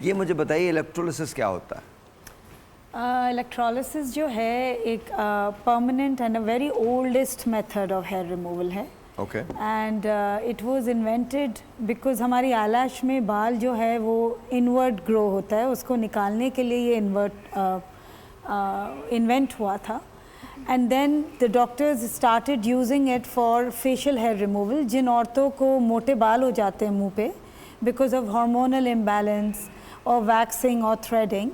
ये मुझे बताइए इलेक्ट्रोलिसिस क्या होता है? इलेक्ट्रोलिसिस जो है एक permanent and a very oldest method of hair removal है। Okay. And it was invented because हमारी आईलैश में बाल जो है वो इनवर्ट ग्रो होता है, उसको निकालने के लिए ये इन्वेंट हुआ था। And then the doctors started using it for facial hair removal. जिन औरतों को मोटे बाल हो जाते हैं मुंह पे बिकॉज ऑफ हार्मोनल इम्बैलेंस और वैक्सिंग और थ्रेडिंग,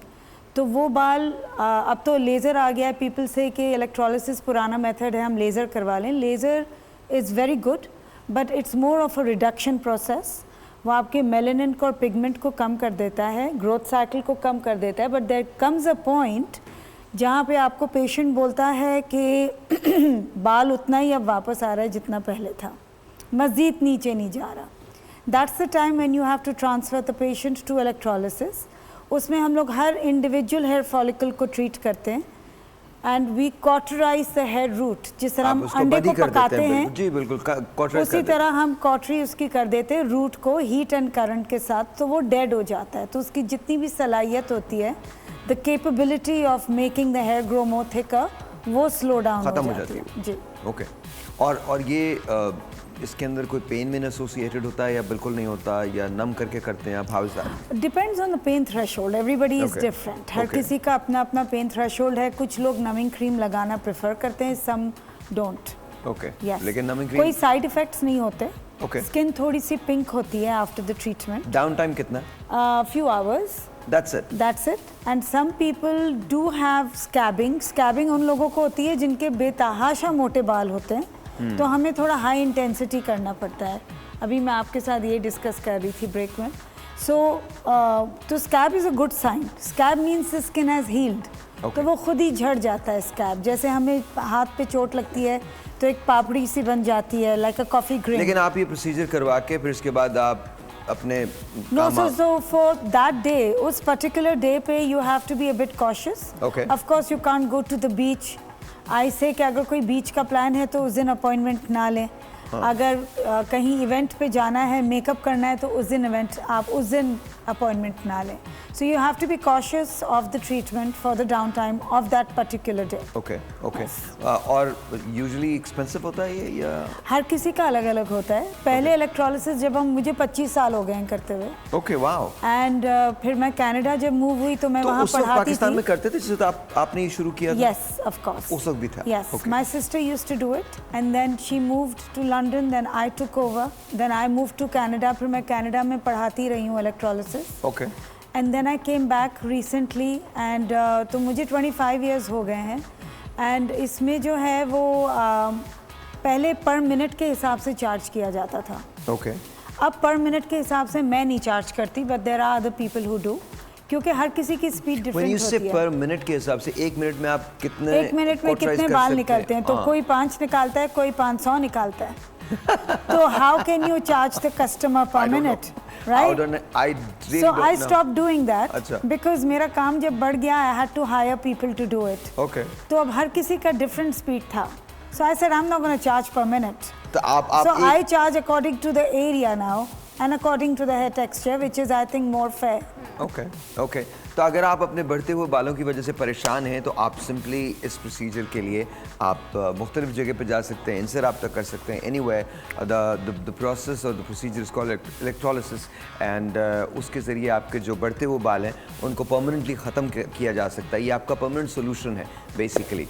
तो वो बाल अब तो लेज़र आ गया है। पीपल से कि इलेक्ट्रोलिसिस पुराना मेथड है, हम लेज़र करवा लें। Laser is very good but it's more of a reduction process. वो आपके मेलानिन को और पिगमेंट को कम कर देता है, ग्रोथ साइकिल को कम कर देता है। But there comes a point जहाँ पे आपको पेशेंट बोलता है कि बाल उतना ही अब वापस आ रहा है जितना पहले था, मज़ीद नीचे नहीं जा रहा। That's the time when you have to transfer the patient to electrolysis. उसमें हम लोग हर इंडिविजुअल हेयर फॉलिकल को ट्रीट करते हैं and we cauterize the hair root. जिस तरह हम अंडे को पकाते हैं जी बिल्कुल, उसी तरह हम कॉटरी उसकी कर देते हैं रूट को हीट एंड करंट के साथ, तो वो डेड हो जाता है। तो उसकी जितनी भी सलाहियत होती है, the capability of making the hair grow more thicker, वो स्लो डाउन खत्म हो जाती है जी। ओके। और ये इसके अंदर कोई पेन में एसोसिएटेड होता है या बिल्कुल नहीं होता, या नम करके करते हैं आप? How is that? Depends on the pain threshold, everybody is different. हर किसी का अपना अपना पेन थ्रेशोल्ड है। कुछ लोग नमिंग क्रीम लगाना प्रेफर करते हैं, सम डोंट। ओके, लेकिन नमिंग कोई साइड इफेक्ट्स नहीं होते। ओके। स्किन थोड़ी सी पिंक होती है after the treatment. Down time कितना? Few hours, that's it. That's it. And some people do have scabbing. Scabbing उन लोगों को होती है जिनके बेतहाशा मोटे बाल होते हैं, तो हमें थोड़ा हाई इंटेंसिटी करना पड़ता है। अभी मैं आपके साथ ये डिस्कस कर रही थी ब्रेक में। तो scab is a good sign. Scab means the skin has healed. तो वो खुद ही झड़ जाता है स्कैब। जैसे हमें हाथ पे चोट लगती है तो एक पापड़ी सी बन जाती है, लाइक अ कॉफ़ी ग्रेन। लेकिन आप ये प्रोसीजर करवा के फिर इसके बाद आप अपने no, so for that day, उस पर्टिकुलर डे पे you have to be a bit cautious. Of course you can't go to the beach. I say कि अगर कोई बीच का प्लान है तो उस दिन अपॉइंटमेंट ना लें। अगर कहीं इवेंट पे जाना है, मेकअप करना है, तो उस दिन आप उस दिन अपॉइंटमेंट ना लें। So you have to be cautious of the treatment for the down time of that particular day. Okay okay. और यूजुअली एक्सपेंसिव होता है ये या? हर किसी का अलग अलग होता है। पहले इलेक्ट्रोलिसिस जब मुझे 25 साल हो गए हैं करते हुए। Okay, wow. एंड फिर मैं कनाडा जब मूव हुई तो मैं वहाँ पढ़ाती थी। पाकिस्तान में करते थे जैसे आपने ये शुरू किया था? Yes, of course. उस वक्त भी था? Yes, my sister used to do it and then she moved to London, then I took over, then I moved to Canada. फिर मैं कनाडा में पढ़ाती रही हूँ electrolysis. Okay. And then I came back recently and तो मुझे 25 years हो गए हैं। एंड इसमें जो है वो पहले पर मिनट के हिसाब से चार्ज किया जाता था। ओके। अब पर मिनट के हिसाब से मैं नहीं चार्ज करती, but there are other people who do, क्योंकि हर किसी की स्पीड डिफरेंट होती है। पर मिनट के हिसाब से 1 मिनट में आप कितने 1 मिनट में कितने बाल निकलते हैं? तो कोई 5 निकालता है, कोई 500 निकालता है। तो how can you charge the customer per minute, right? So I stop doing that because मेरा काम जब बढ़ गया, I had to hire people to do it. Okay. तो अब हर किसी का डिफरेंट स्पीड था। So I said I am not gonna charge per minute. तो आप So I charge according to the area now and according to the hair texture, which is I think more fair. Okay okay. तो अगर आप अपने बढ़ते हुए बालों की वजह से परेशान हैं तो आप सिंपली इस प्रोसीजर के लिए आप मुख्तलिफ जगह पे जा सकते हैं, इनसे रब्ता कर सकते हैं। एनीवे द प्रोसेस और the procedure is called electrolysis and उसके ज़रिए आपके जो बढ़ते हुए बाल हैं उनको परमानेंटली ख़त्म किया जा सकता है। ये आपका परमानेंट सोल्यूशन है बेसिकली।